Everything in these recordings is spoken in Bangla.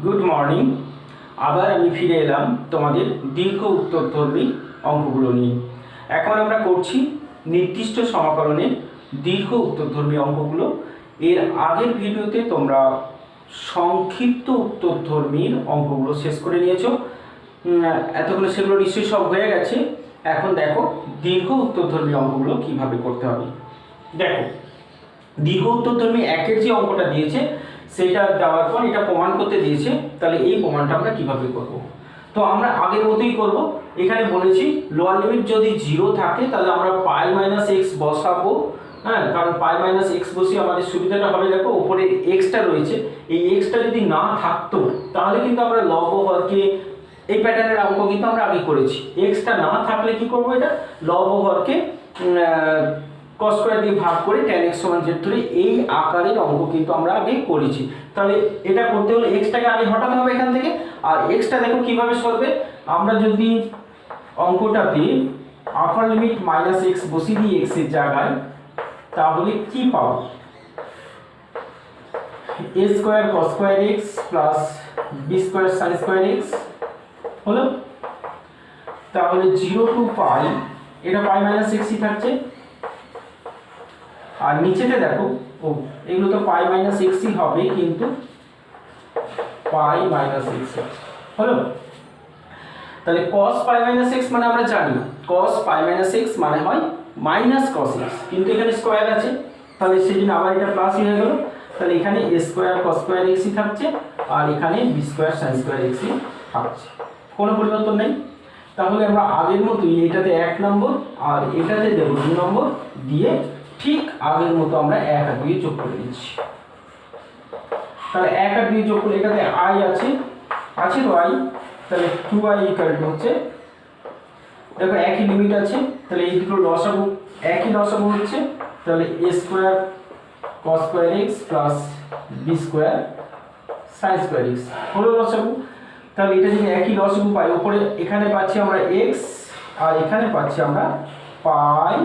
Good morning. আবার আমি ফিরে এলাম তোমাদের দীর্ঘ উত্তরধর্মী অঙ্কগুলো নিয়ে। এখন আমরা করছি নির্দিষ্ট সমাকলনের দীর্ঘ উত্তরধর্মী অঙ্কগুলো। এর আগের ভিডিওতে তোমরা সংক্ষিপ্ত উত্তরধর্মীর অঙ্কগুলো শেষ করে নিয়েছো। এতগুলো সেগুলো নিশ্চয়ই সব হয়ে গেছে। এখন দেখো দীর্ঘ উত্তরধর্মী অঙ্কগুলো কিভাবে করতে হবে। দেখো দীর্ঘ উত্তরধর্মী একের যে অঙ্কটা দিয়েছে সেটা দেওয়ার পর এটা প্রমাণ করতে দিয়েছে, তাহলে এই প্রমাণটা আমরা কিভাবে করব। তো আমরা আগের মতোই করব। এখানে বলেছি লোয়ার লিমিট যদি 0 থাকে তাহলে আমরা পাই মাইনাস এক্স বসাবো। হ্যাঁ, কারণ পাই মাইনাস এক্স বসিয়ে আমাদের সুবিধাটা হবে, দেখো উপরে এক্সটা রয়েছে, এই এক্সটা যদি না থাকতো তাহলে কিন্তু আমরা লব হরকে এই প্যাটার্নের অঙ্ক কিন্তু আমরা আগে করেছি। এক্সটা না থাকলে কি করবো, এটা লব হরকে কস স্কয়ার দিয়ে ভাগ করে tan x সমান z ধরে এই আকারের অঙ্ক কিন্তু আমরা আগে করেছি। তাহলে এটা করতে হলে এক্সটাকে আগে হটাতে হবে এখান থেকে। আর এক্সটা দেখো কিভাবে সরবে, আমরা যদি অঙ্কটাতে আপার লিমিট মাইনাস এক্স বসিয়ে দিই এক্স এর জায়গায়, তাহলে কি পাবো, a square cos square x plus b square sin square x হলো। তাহলে 0 টু পাই, এটা পাই মাইনাস এক্সই থাকছে। আর নিচেতে দেখো এগুলো তো পাই মাইনাস এক্সই হবে, কিন্তু পাই মাইনাস এক্স হলো। তাহলে cos পাই মাইনাস এক্স মানে আমরা জানি cos পাই মাইনাস এক্স মানে হয় মাইনাস cos এক্স, কিন্তু এখানে স্কয়ার আছে, তাহলে সেজন্য আবার এটা প্লাস হয়ে গেল। তাহলে এখানে a স্কয়ার cos স্কয়ার এক্সই থাকছে, আর এখানে b স্কয়ার sin স্কয়ার এক্সই থাকছে, কোনো পরিবর্তন নেই। তাহলে আমরা আগের মতোই এটাতে 1 নম্বর আর এটাতে দেব 2 নম্বর দিয়ে ঠিক আগের মতো আমরা 1 আর 2 যোগ করে দিচ্ছি। তাহলে 1 আর 2 যোগ করে এটাতে i আছে তো i, তাহলে 2i হচ্ছে, দেখো একই লিমিট আছে, তাহলে এই দুটো লসাগু একই লসাগু হচ্ছে, তাহলে a square cos square x plus b square sin square x হলো লসাগু। তাহলে এটা যদি একই লসাগু পাই, উপরে এখানে পাচ্ছি আমরা x আর এখানে পাচ্ছি আমরা পাই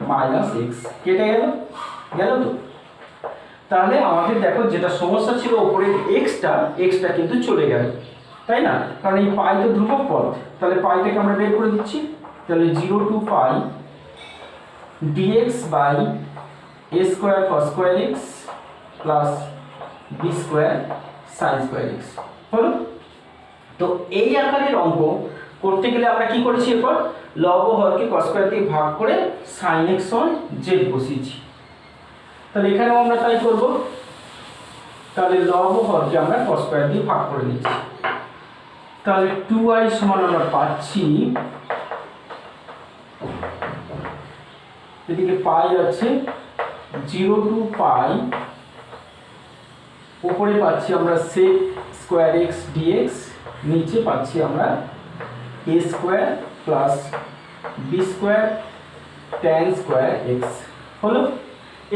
মাইনাস এক্স, কেটে গেল তো। তাহলে আমাদের দেখো যেটা সমস্যা ছিল উপরে এক্সটা কিন্তু চলে গেল, তাই না, কারণ এই পাই তো ধ্রুবক পদ। তাহলে পাইটাকে আমরা বের করে দিচ্ছি। তাহলে 0 to pi dx by a square cos square x plus b square sin square x হলো। তো এই আকারের অঙ্ক করতে গেলে আমরা কি করেছি, এরপর লব হরকে cos স্কয়ার দিয়ে ভাগ করে sin x on z বসিয়েছি। তাহলে এখানেও আমরা তাই করব। তাহলে লব হরকে আমরা cos স্কয়ার দিয়ে ভাগ করে নিচ্ছি। তাহলে 2i সমান আমরা পাচ্ছি, এদিকে পাই আছে 0 টু পাই, উপরে পাচ্ছি আমরা sec স্কয়ার x dx, নিচে পাচ্ছি আমরা a square plus b square tan square x হলো।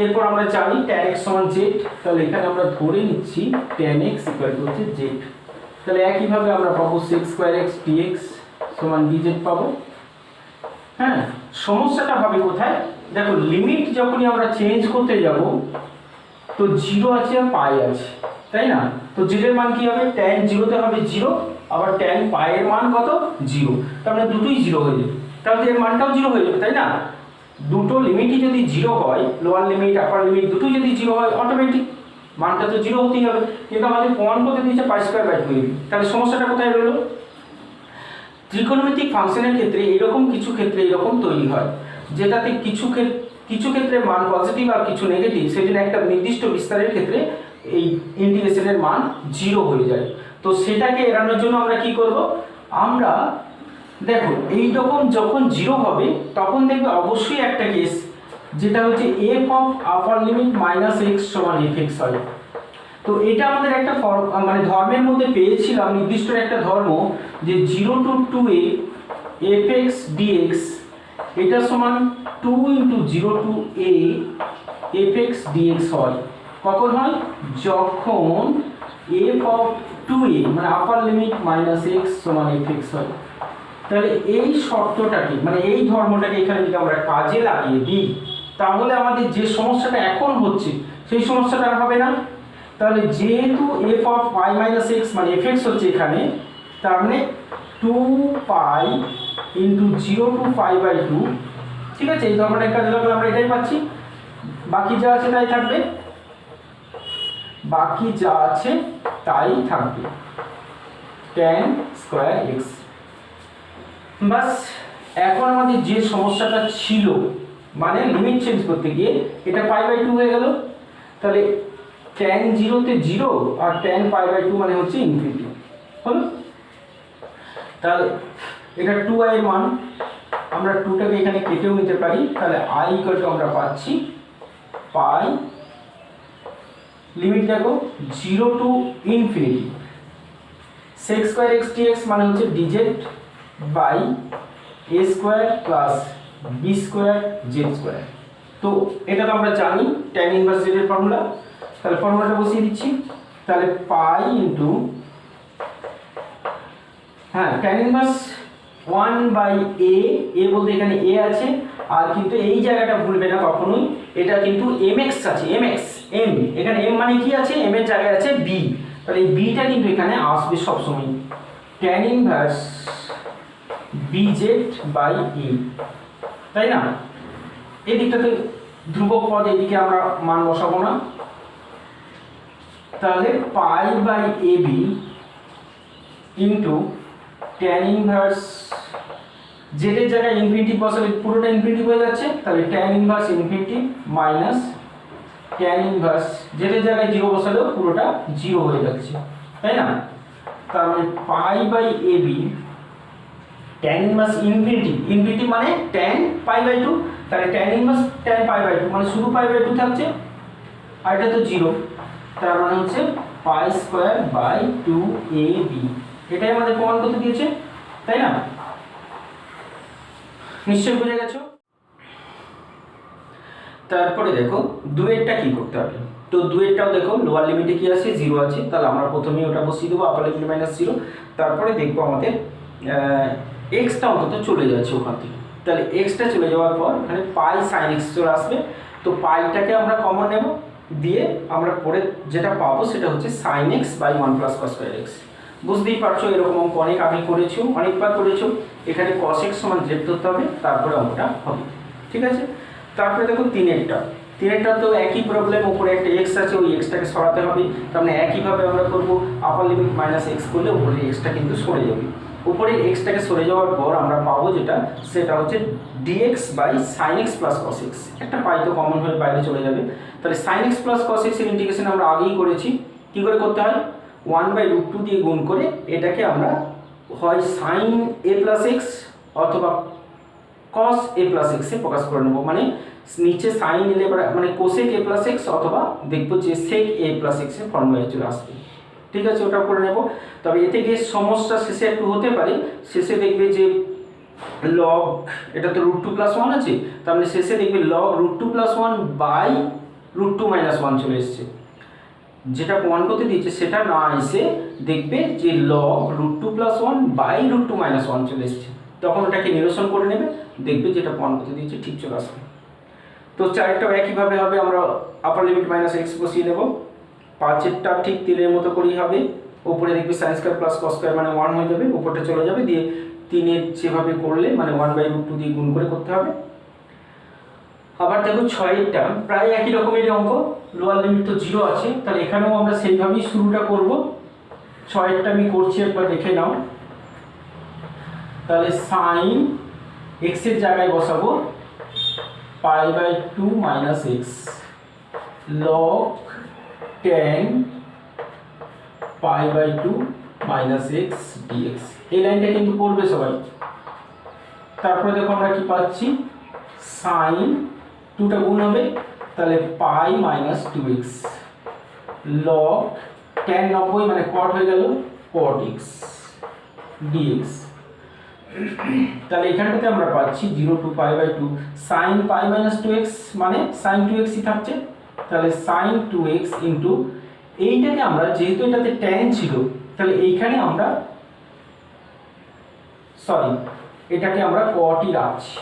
এরপর আমরা জানি tan x সমান z, তাহলে এখানে আমরা ধরে নিচ্ছি tan x ইকুয়াল টু হচ্ছে z। তাহলে একইভাবে আমরা পাবো sec স্কয়ার x dx সমান dz পাবো। হ্যাঁ, সমস্যাটা হবে কোথায়, দেখো লিমিট যখনই আমরা চেঞ্জ করতে যাব তো 0 আছে আর পাই আছে, তাই না। তো z এর মান কি হবে, tan 0 তে হবে 0, আবার tan পাই এর মান কত 0, তার মানে দুটোই 0 হয়ে যাবে। তাহলে এর মানটাও 0 হয়ে যাবে, তাই না। দুটো লিমিটই যদি 0 হয়, লোয়ার লিমিট আপার লিমিট দুটোই যদি 0 হয়, অটোমেটিক মানটা তো 0 হতেই হবে। কিন্তু আমাদের প্রমাণ করতে দিয়েছে পাই স্কয়ার বাই 2ab। তাহলে সমস্যাটা কোথায় রইল, ত্রিকোণমিতিক ফাংশনের ক্ষেত্রে এরকম কিছু ক্ষেত্রে এরকম তৈরি হয়, যেটাতে কিছু ক্ষেত্রে মান পজিটিভ আর কিছু নেগেটিভ, সেজন্য একটা নির্দিষ্ট বিস্তারের ক্ষেত্রে এই ইন্টিগ্রেশনের মান 0 হয়ে যায়। তো সেটাকে এড়ানোর জন্য আমরা কি করব, আমরা দেখো এইরকম যখন 0 হবে তখন দেখবে অবশ্যই একটা কেস, যেটা হচ্ছে f of upper limit minus x সমান fx হয়। তো এটা আমাদের একটা মানে ধর্মের মধ্যে পেয়েছিলাম, নির্দিষ্ট একটা ধর্ম, যে 0 টু 2a fx dx এটা সমান 2 into 0 to a fx dx হয়। কখন হয়, যখন f অফ 2a মানে আপার লিমিট মাইনাস এক্স সমান fx হয়। তাহলে এই শর্তটাকে মানে এই ধর্মটাকে এখানে যদি আমরা কাজে লাগিয়ে দিই, তাহলে আমাদের যে সমস্যাটা এখন হচ্ছে সেই সমস্যাটা আর হবে না। তাহলে যেহেতু F of pi minus x মানে এফ এক্স হচ্ছে এখানে, তার মানে 2 ইন্টু 0 to π/2, ঠিক আছে। এই ধরনের কাজে লাগলে আমরা এটাই পাচ্ছি, বাকি যা আছে তাই থাকবে, tan স্কয়ার এক্স। বাস, এখন আমাদের যে সমস্যাটা ছিল মানে লিমিট চেঞ্জ করতে গিয়ে এটা π/2 হয়ে গেল, তাহলে tan 0 তে 0 আর tan π/2 মানে হচ্ছে ইনফিনিটি হলো। তাহলে এটা 2i এর মান, আমরা 2টাকে এখানে কেটেও নিতে পারি, তাহলে i = আমরা পাচ্ছি পাই, লিমিট দেখো 0 to infinity sec square x dx মানে হচ্ছে dz by a square plus b square z square. তো এটা তো আমরা জানি tan ইনভার্স z এর ফর্মুলা, তাহলে ফর্মুলাটা বসিয়ে দিচ্ছি। তাহলে pi into tan inverse 1/a, a বলতে এখানে a আছে, আর কিন্তু এই জায়গাটা ভুলবে না কখনোই, এটা কিন্তু mx আছে, mx m, এখানে m মানে কি আছে, m এর জায়গায় আছে b, তাহলে এই bটা কিন্তু এখানে আসবে সবসময়, tan ইনভার্স bz/e, তাই না। এই দিকটাতে ধ্রুবক পদ, এদিকে আমরা মান বসাবো না, তাহলে π/ab into tan inverse z এর জায়গায় ইনফিনিটি বসালে পুরোটা ইনফিনিটি হয়ে যাচ্ছে, তাহলে tan inverse infinity minus tan inverse z এর জায়গায় 0 বসালেও পুরোটা 0 হয়ে যাচ্ছে, তাই না। তার মানে π/ab tan ইনভার্স ইনফিনিটি মানে tan π/2, তাহলে tan ইনভার্স tan π/2 মানে শুধু π/2 থাকছে, আর এটা তো 0, তার মানে হচ্ছে π²/2ab, এটাই আমাদের প্রমাণ করতে দিয়েছে, তাই না। নিশ্চয়ই বুঝে গেছো। তারপরে দেখো দুয়েরটা কি করতে হবে, তো দুয়েরটাও দেখো লোয়ার লিমিটে কি আছে 0 আছে, তাহলে আমরা প্রথমেই ওটা বসিয়ে দেবো আপার লিমিট -0, তারপরে দেখবো আমাদের এক্সটা অন্তত চলে যাচ্ছে ওখান থেকে, তাহলে এক্সটা চলে যাওয়ার পর এখানে পাই সাইন এক্স চলে আসবে, তো পাইটাকে আমরা কমন নেব, দিয়ে আমরা পরে যেটা পাবো সেটা হচ্ছে sine x by 1 + cos square x. বুঝতেই পারছো এরকম অঙ্ক অনেক আগে করেছো, অনেকবার করেছো, এখানে cos x = z ধরতে হবে, তারপরে অঙ্কটা হবে, ঠিক আছে। তারপরে দেখো তিনেরটা তো একই প্রবলেম, উপরে একটা x আছে, ওই xটাকে সরাতে হবে, তার মানে একইভাবে আমরা করব, আপার লিমিট -x করলে উপরে xটা কিন্তু সরে যাবে, উপরে xটাকে সরে যাওয়ার পর আমরা পাবো যেটা, সেটা হচ্ছে dx by sin x + cos x, একটা পাই তো কমন হয়ে বাইরে চলে যাবে, তাহলে sin x + cos x এর ইন্টিগ্রেশন আমরা আগেই করেছি, কি করে করতে হয়, 1/√2 দিয়ে গুণ করে এটাকে আমরা হয় sin a + x অথবা cos a + x এ প্রকাশ করে নেব, মানে নিচে sin এলে মানে cosec a + x অথবা দেখবো যে sec a + x এর ফর্মুলায় চলে আসবে, ঠিক আছে, ওটা করে নেব। তবে এতে গিয়ে সমস্যা শেষে একটু হতে পারে, শেষে দেখবে যে log, এটা তো √2 + 1 আছে, তার মানে শেষে দেখবে log √2 + 1 বাই √2 - 1 চলে এসেছে, যেটা প্রমাণ করতে দিয়েছে সেটা না এসে দেখবে যে log √2 + 1 বাই √2 - 1 চলে এসেছে, তখন ওটাকে নিরসন করে নেবে, দেখবে যেটা প্রমাণ করতে দিয়েছে ঠিক চলে আসবে। তো চারটাও একইভাবে হবে, আমরা আপার লিমিট -x বসিয়ে নেব, 5এরটা ঠিক 3-এর মতো করেই হবে, উপরে দেখবে sin স্কয়ার + cos স্কয়ার মানে 1 হয়ে যাবে, উপরটা চলে যাবে, দিয়ে 3-এর যেভাবে করলে মানে 1/√2 দিয়ে গুণ করে করতে হবে। আবার দেখো 6এরটা প্রায় একই রকমের অঙ্ক, লোয়ার লিমিট তো 0 আছে, তাহলে এখানেও আমরা সেইভাবেই শুরুটা করব। 6এরটা আমি করছি, একবার দেখে নাও। তাহলে sin x এর জায়গায় বসাবো π/2 - x log tan π/2 - x dx, এই লাইনটা কিন্তু পড়বে সবাই। তারপরে দেখো আমরা কি পাচ্ছি, sin 2টা গুণ হবে, তাহলে π - 2x log tan 90 মানে cot হয়ে গেল cot x dx, তাহলে এখানটাতে আমরা পাচ্ছি 0 to π/2 sin π - 2x মানে sin 2x ই থাকছে, তাহলে sin 2x ইনটু এইটাকে আমরা যেহেতু এটাতে tan ছিল, তাহলে এইখানে আমরা এটাকে আমরা cot ই রাখছি,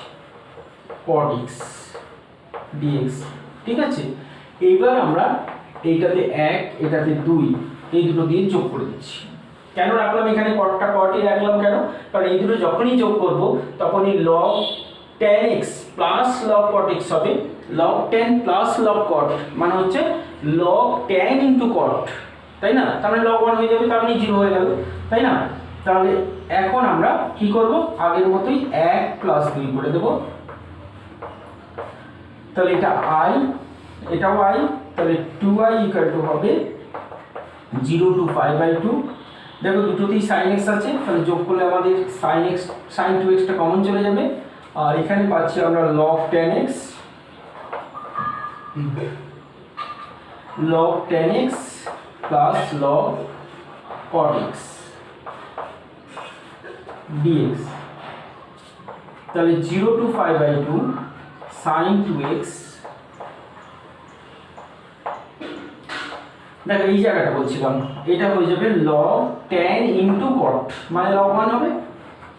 cot x dx, ঠিক আছে। এইবার আমরা এইটাতে 1 এটাতে 2, এই দুটো দিয়ে যোগ করে দিচ্ছি। কেন রাখলাম এখানে কটটা কটই রাখলাম কেন? কারণ এই দুটো যখনই যোগ করব তখনই log tan x plus log cot x হবে। log tan plus log cot মানে হচ্ছে log tan ইনটু cot, তাই না? তাহলে log 1 হয়ে যাবে, তার মানে 0 হয়ে গেল, তাই না? তাহলে এখন আমরা কি করব, আগের মতোই 1 প্লাস 2 করে দেব। তাহলে এটা i, এটাও i, তাহলে 2i ইকুয়াল টু হবে 0 টু 5/2। দেখো দুটোতেই sin x আছে, তাহলে যোগ করলে আমাদের sin x sin 2x টা কমন চলে যাবে, আর এখানে পাচ্ছি আমরা log tan x plus log cot x dx। তাহলে 0 টু 5/2 sin 2x, দেখো এই জায়গাটা বলছিলাম এটা হয়ে যাবে log tan ইনটু cot, মানে log 1 হবে,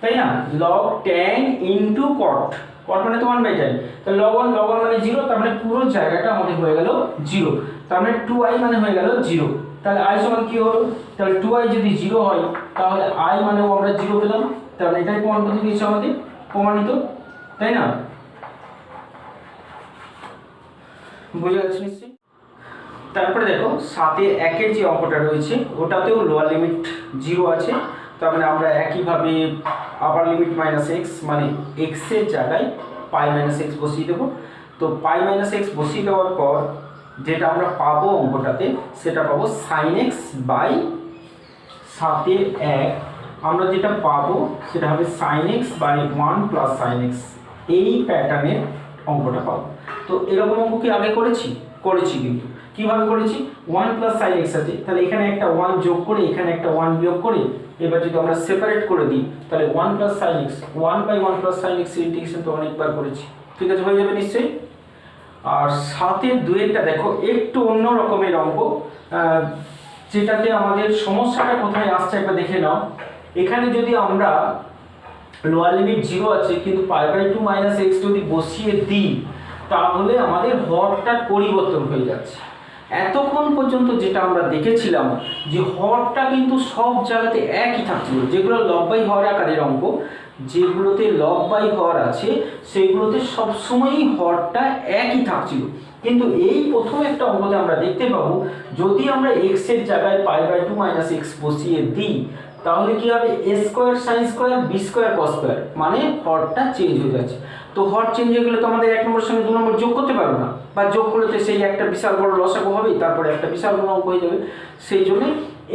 তাই না? log tan into cot, cot মানে তো 1/tan, তাহলে log 1 মানে 0, তার মানে পুরো জায়গাটা আমাদের হয়ে গেল 0, তার মানে 2i মানে হয়ে গেল 0। তাহলে i সমান কি হলো, তাহলে 2i যদি 0 হয় তাহলে i মানেও আমরা 0 পেলাম, তাহলে এটাই প্রমাণ করতে দিয়েছে আমাদের, প্রমাণিত, তাই না? বুঝে গেছে নিশ্চয়ই। তারপরে দেখো 7 এ 1 এর যে অঙ্কটা রয়েছে ওটাতেও লোয়ার লিমিট 0 আছে, তার মানে আমরা একইভাবে আপার লিমিট -x মানে x এর জায়গায় পাই -x বসিয়ে দেবো। তো পাই -x বসিয়ে দেওয়ার পর যেটা আমরা পাবো অঙ্কটাতে সেটা পাবো sin x বাই 7 এর 1, আমরা যেটা পাবো সেটা হবে sin x by 1 plus sin x, এই প্যাটার্নের অঙ্কটা পাবো। তো এরকম অঙ্ক কি আগে করেছি? কিন্তু কিভাবে করেছি, 1 প্লাস sin x আছে, তাহলে এখানে একটা 1 যোগ করে এখানে একটা 1 বিয়োগ করে এবার যদি আমরা সেপারেট করে দিই তাহলে 1 plus sin x 1/1 plus sin x এর ইন্টিগ্রেশন তো অনেকবার করেছি, ঠিক আছে, হয়ে যাবে নিশ্চয়ই। আর 7 এর 2 এরটা দেখো একটু অন্য রকমের অঙ্ক, যেটাতে আমাদের সমস্যাটা কোথায় আসছে একবার দেখে নাও। এখানে যদি আমরা লোয়ার লিমিট 0 আছে কিন্তু π/2 - x যদি বসিয়ে দিই তাহলে আমাদের হরটার পরিবর্তন হয়ে যাচ্ছে। এতক্ষণ পর্যন্ত যেটা আমরা দেখেছিলাম যে হরটা কিন্তু সব জায়গাতে একই থাকছিল, যেগুলো লব বাই হর আকারের অঙ্ক, যেগুলোতে লব বাই হর আছে সেগুলোতে সবসময়ই হরটা একই থাকছিল। কিন্তু এই প্রথম একটা অঙ্কতে আমরা দেখতে পাবো যদি আমরা x এর জায়গায় π/2 - x বসিয়ে দিই তাহলে কি হবে, a square sin square b square cos square, মানে হরটা চেঞ্জ হয়ে যাচ্ছে। তো হর চেঞ্জ হয়ে গেলে তো আমাদের 1 নম্বরের সঙ্গে 2 নম্বর যোগ করতে পারবো না, বা যোগ করলে তো সেই একটা বিশাল বড় লসাগু হবেই, তারপরে একটা বিশাল বড় অঙ্ক হয়ে যাবে। সেই জন্য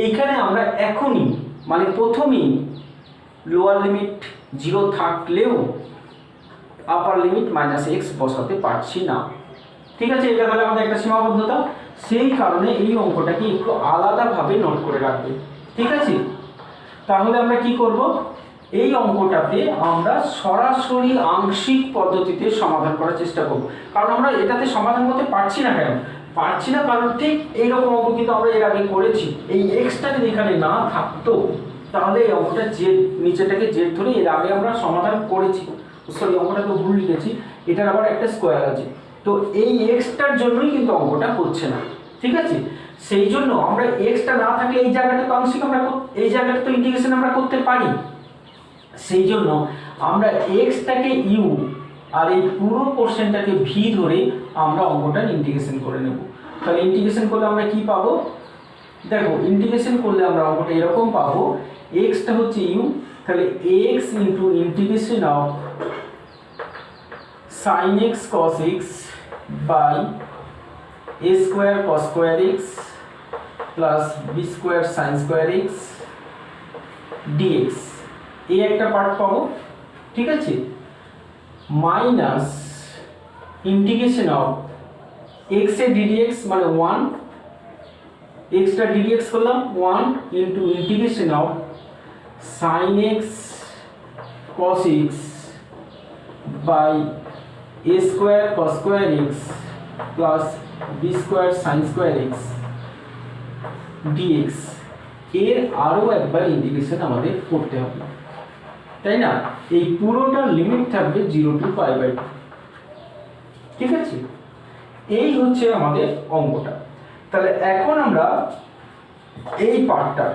এইখানে আমরা এখনই মানে প্রথমেই লোয়ার লিমিট 0 থাকলেও আপার লিমিট -x বসাতে পারছি না, ঠিক আছে? এটা তাহলে আমাদের একটা সীমাবদ্ধতা, সেই কারণে এই অঙ্কটাকে একটু আলাদাভাবে নোট করে রাখবে, ঠিক আছে? তাহলে আমরা কি করব, এই অঙ্কটাতে আমরা সরাসরি আংশিক পদ্ধতিতে সমাধান করার চেষ্টা করব, কারণ আমরা এটাতে সমাধান করতে পারছি না। কেন পারছি না? কারণ ঠিক এইরকম অঙ্ক কিন্তু আমরা এর আগে করেছি। এই এক্সটা যদি এখানে না থাকতো তাহলে এই অঙ্কটা জেড, নিচেটাকে জেড ধরে এর আগে আমরা সমাধান করেছি। সরি, অঙ্কটাকে ভুল লিখেছি, এটার আবার একটা স্কোয়ার আছে, তো এই এক্সটার জন্যই কিন্তু অঙ্কটা হচ্ছে না, ঠিক আছে? সেই জন্য আমরা এক্সটা না থাকলে এই জায়গাটা তো আংশিক, আমরা এই জায়গাটা তো ইন্টিগ্রেশন আমরা করতে পারি। সেই জন্য আমরা এক্সটাকে ইউ আর এই পুরো পোর্শনটাকে ভি ধরে আমরা অঙ্কটার ইন্টিগ্রেশন করে নেব। তাহলে ইন্টিগ্রেশন করলে আমরা কি পাবো, দেখো ইন্টিগ্রেশন করলে আমরা অঙ্কটা এরকম পাবো, এক্সটা হচ্ছে ইউ, তাহলে x into integration of sin x cos x বাই a square cos square x plus b square sin square x dx, এই একটা পার্ট পাবো, ঠিক আছে, মাইনাস ইন্টিগ্রেশন অফ x এর ddx মানে 1, x টা ddx করলাম 1 into integration of sin x cos x বাই a square cos square x plus b square sin square x dx, এর আরও একবার ইন্টিগ্রেশন আমাদের করতে হবে, তাই না? এই পুরোটার লিমিট থাকবে 0 টু π/2, ঠিক আছে? এই হচ্ছে আমাদের অঙ্কটা। তাহলে এখন আমরা এই পার্টটা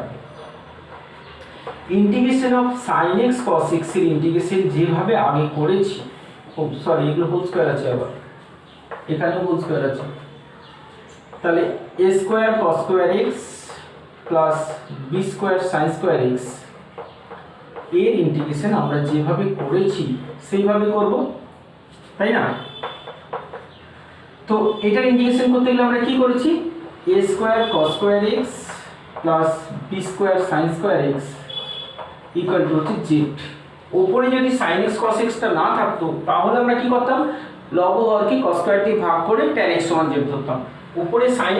integration of sin x cos x এর ইন্টিগ্রেশন যেভাবে আগে করেছি, ও সরি এগুলো হোল স্কয়ার আছে, আবার এখানেও হোল স্কয়ার আছে, তাহলে a square cos square x plus b square sin square x এর ইন্টিগ্রেশন আমরা যেভাবে করেছি সেইভাবে করব, তাই না? তো এটার ইন্টিগ্রেশন করতে গেলে আমরা কি করেছি, a square cos square x plus b square sin square x equal to হচ্ছে z। উপরে যদি sin x cos x টা না থাকতো তাহলে আমরা কি করতাম, লব হরকে cos স্কয়ার দিয়ে ভাগ করে tan x সমান z ধরতাম। উপরে sin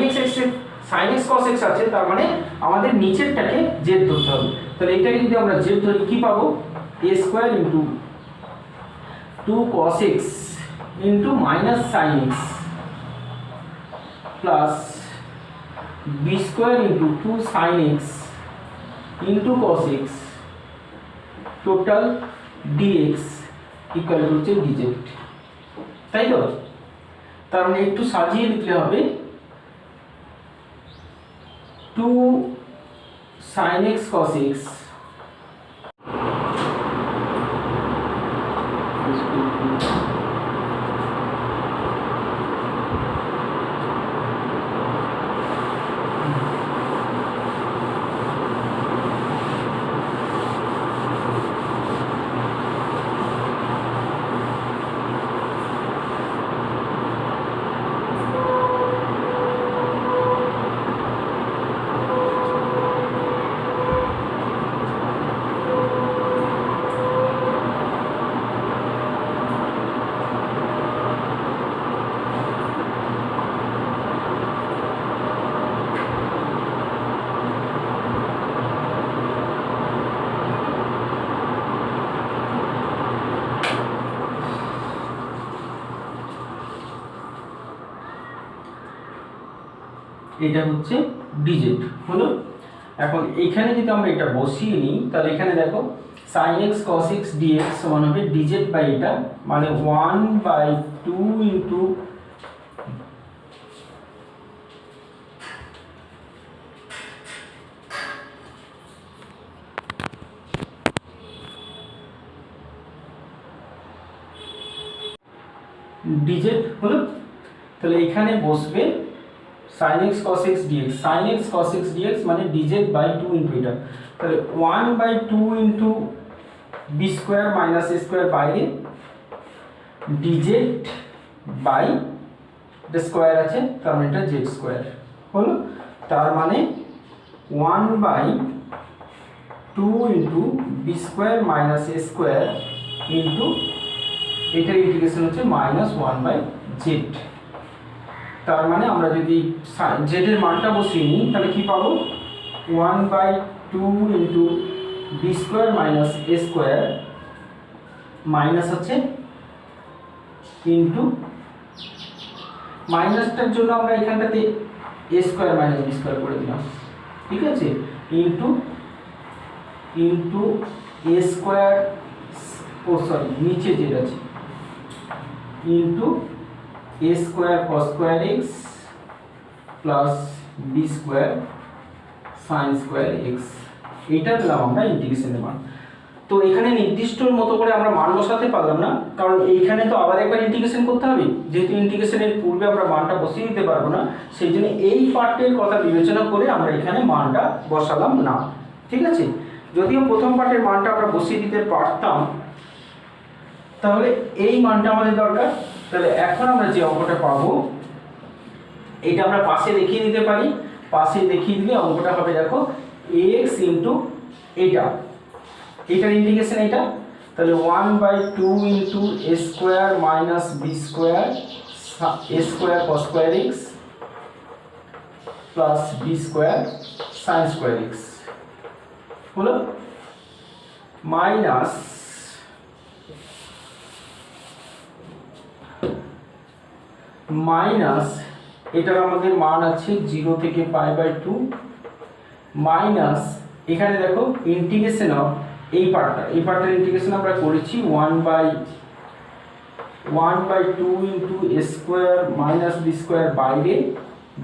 x cos x আছে, তার মানে আমাদের নিচেরটাকে z ধরতে হবে। তাহলে এটাকে যদি আমরা z ধরি কি পাবো, a square into 2 cos x into minus sin x plus b square into 2 sin x into cos x total dx equal to হচ্ছে dz, তাই তো? তার মানে একটু সাজিয়ে লিখলে হবে 2 sin x cos x এটা হচ্ছে dz হলো। এখন এইখানে যদি আমরা এটা বসিয়ে নিই তাহলে এখানে দেখো sin x cos x dx সমান হবে dz বাই এটা, মানে 1/2 ইনটু dz হলো। তাহলে এখানে বসবে sin x cos x dx, sin x cos x dx মানে dz বাই 2 ইনটু এটা, তাহলে 1/2 into b square minus a square বাইরে dz বাই এটা স্কয়ার আছে, তার মানে এটা z স্কয়ার হলো। তার মানে 1/2 into b square minus a square into এটার ইন্টিগ্রেশন হচ্ছে মাইনাস 1/z। তার মানে আমরা যদি z এর মানটা বসিয়ে নিই তাহলে কি পাবো, 1/2 into b square minus a square minus হচ্ছে ইনটু মাইনাসটার জন্য আমরা এখানটাতে a square minus b square করে দিলাম, ঠিক আছে, ইনটু ইনটু a স্কয়ার, ও সরি নিচে z আছে, into a square cos square x plus b square sin square x, এইটা পেলাম আমরা ইন্টিগ্রেশনের মান। তো এখানে নির্দিষ্টর মতো করে আমরা মান বসাতে পারলাম না, কারণ এইখানে তো আবার একবার ইন্টিগ্রেশন করতে হবে, যেহেতু ইন্টিগ্রেশনের পূর্বে আমরা মানটা বসিয়ে দিতে পারবো না, সেই জন্য এই পার্টের কথা বিবেচনা করে আমরা এখানে মানটা বসালাম না, ঠিক আছে। যদিও প্রথম পার্টের মানটা আমরা বসিয়ে দিতে পারতাম, তাহলে এই মানটা আমাদের দরকার। তাহলে এখন আমরা যে অঙ্কটা পাবো এটা আমরা পাশে দেখিয়ে দিতে পারি, পাশে দেখিয়ে দিলে অঙ্কটা হবে দেখো x ইনটু এটার ইন্টিগ্রেশন এটা, তাহলে 1/2 into a square minus b square a square cos square x plus b square sin square x হলো, মাইনাস মাইনাস এটার আমাদের মান আছে 0 থেকে π/2 মাইনাস এখানে দেখো ইন্টিগ্রেশন অফ এই পার্টটার ইন্টিগ্রেশন আমরা করেছি 1/2 into a square minus b square বাইরে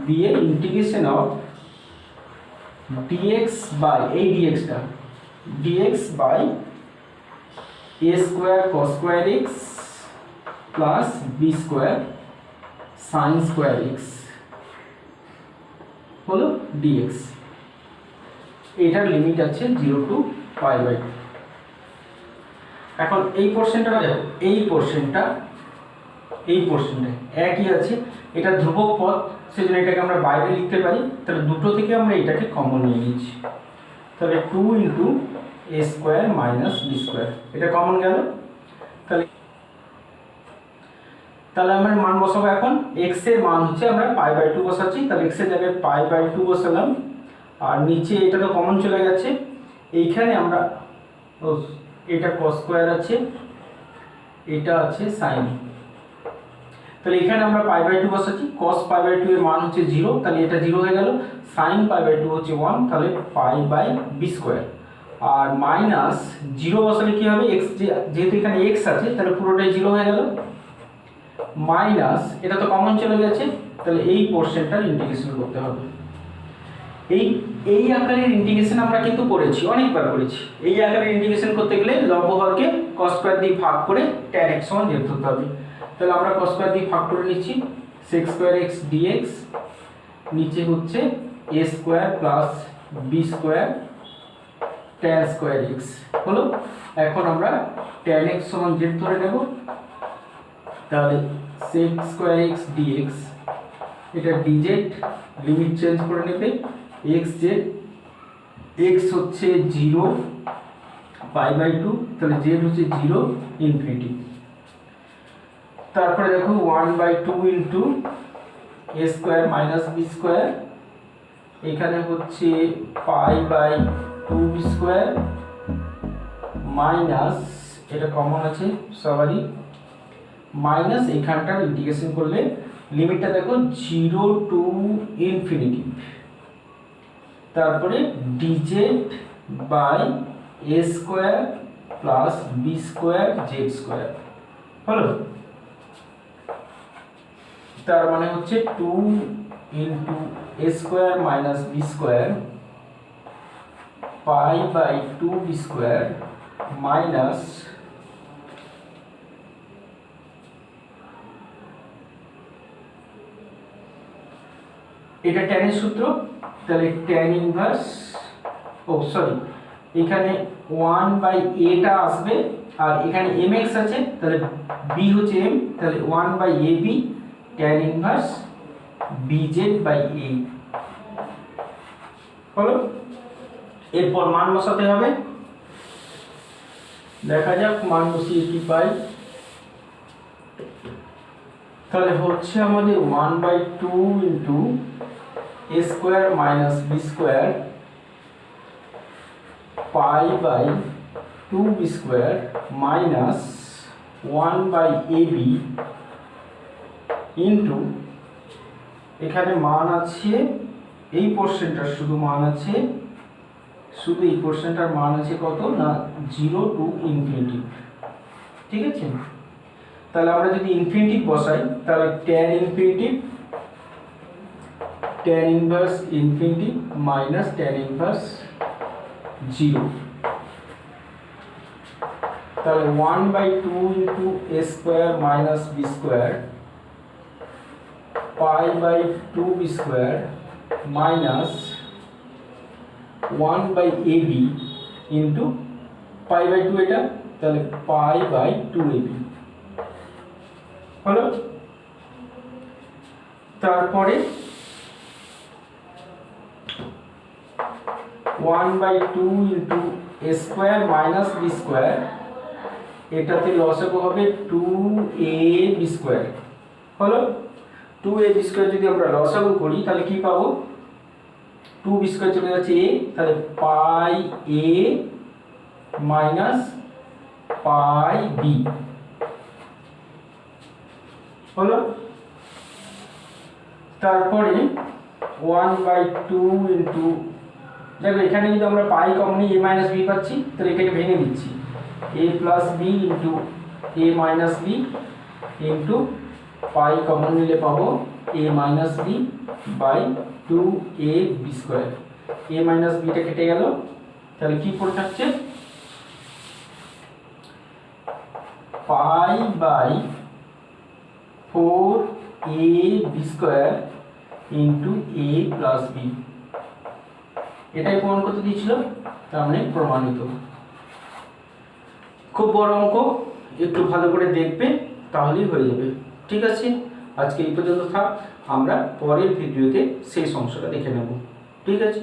দিয়ে ইন্টিগ্রেশন অফ dx বাই এই dxটা dx by a square cos square x plus b square sin square x হলো dx। এটার লিমিট আছে 0 টু পাই বাই। এখন এই পোরশনটা দেখো, এই পোরশনটা একই আছে, এটা ধ্রুবক পদ, সেজন্য এটাকে আমরা বাইরে লিখতে পারি। তাহলে দুটো থেকে আমরা এটাকে কমন নিয়ে নিচ্ছি, তাহলে 2 ইন্টু এ স্কোয়ার মাইনাস বি স্কোয়ার, এটা কমন গেল। তাহলে আমরা মান বসাবো। এখন x এর মান হচ্ছে আমরা পাই বাই 2 বসাচ্ছি, তাহলে x এর জায়গায় পাই বাই 2 বসালাম, আর নিচে এটা তো কমন চলে গেছে। এইখানে আমরা এটা cos স্কয়ার আছে, এটা আছে sin, তাহলে এখানে আমরা পাই বাই 2 বসাচ্ছি। cos পাই বাই 2 এর মান হচ্ছে 0, তাহলে এটা 0 হয়ে গেল। sin পাই বাই 2 হচ্ছে 1, তাহলে পাই বাই বি স্কয়ার। আর মাইনাস 0 বসালে কি হবে, x যেহেতু এখানে x আছে তাহলে পুরোটাই 0 হয়ে গেল। মাইনাস এটা তো কমন চলে গেছে, তাহলে এই পোরশনটার ইন্টিগ্রেশন করতে হবে। এই আকারের ইন্টিগ্রেশন আমরা কিন্তু করেছি, অনেকবার করেছি। এই আকারের ইন্টিগ্রেশন করতে গেলে লম্ব হরকে cos স্কয়ার দিয়ে ভাগ করে tan x সমান z ধরতে হবে। তাহলে আমরা cos স্কয়ার দিয়ে ভাগ করে নিচ্ছি, sec স্কয়ার x dx, নিচে হচ্ছে a square plus b square tan square x হলো। এখন আমরা tan x সমান z ধরে নেব, তাহলে sec স্কয়ার x dx, এটা dz, লিমিট চেঞ্জ করে নেবে x z, x হচ্ছে 0 পাই বাই 2, তাহলে z হচ্ছে 0 ইনফিনিটি। তারপরে দেখো 1/2 into a square minus b square, এখানে হচ্ছে pi by 2b square minus, এটা কমন আছে সবারই, মাইনাস এইখানটার ইন্টিগ্রেশন করলে লিমিটটা দেখো 0 টু ইনফিনিটি, তারপরে dz by a square plus b square z square হলো। তার মানে হচ্ছে 2 into a square minus b square pi by 2b square minus এটা tan এর সূত্র, তাহলে tan ইনভার্স, এখানে 1/a টা আসবে, আর এখানে mx আছে, তাহলে b হচ্ছে m, তাহলে 1/ab tan ইনভার্স bz/a হলো। এরপর মান বসাতে হবে, দেখা যাক মান বসিয়ে কি পাই। তাহলে হচ্ছে আমাদের 1/2 into a square minus b square pi by 2b square minus 1/ab into, এখানে মান আছে এই পোরশনটার শুধু মান আছে, শুধু এই পোরশনটার মান আছে কত না 0 টু ইনফিনিটি, ঠিক আছে। তাহলে আমরা যদি ইনফিনিটি বসাই, তাহলে tan infinity tan inverse infinity minus tan inverse 0, তাহলে 1/2 into a square minus b square pi by 2b square minus 1/ab into pi by 2, এটা তাহলে পাই বাই 2ab হলো। তারপরে 1/2 into a square minus b square, এটাতে লসাগু হবে 2ab স্কয়ার হলো। 2ab স্কয়ার যদি আমরা লসাগু করি তাহলে কি পাবো, 2b স্কয়ার চলে যাচ্ছে a, তাহলে pi a minus pi b হলো। তারপরে 1/2 ইনটু, দেখো এখানে যদি আমরা পাই কমন নিই a মাইনাস b পাচ্ছি, তাহলে এটাকে ভেঙে দিচ্ছি, a plus b into a minus b into pi common নিলে পাবো A minus B by 2ab square. A minus বিটা কেটে গেল, তাহলে কি পড়ে থাকছে pi by 4ab square into a plus B. এটাই প্রমাণ করতে দিয়েছিল, তার মানে প্রমাণিত। খুব বড় অঙ্ক, একটু ভালো করে দেখবে তাহলেই হয়ে যাবে। ঠিক আছে, আজকে এই পর্যন্ত থাক, আমরা পরের ভিডিওতে সেই সমস্যাটা দেখে নেব। ঠিক আছে।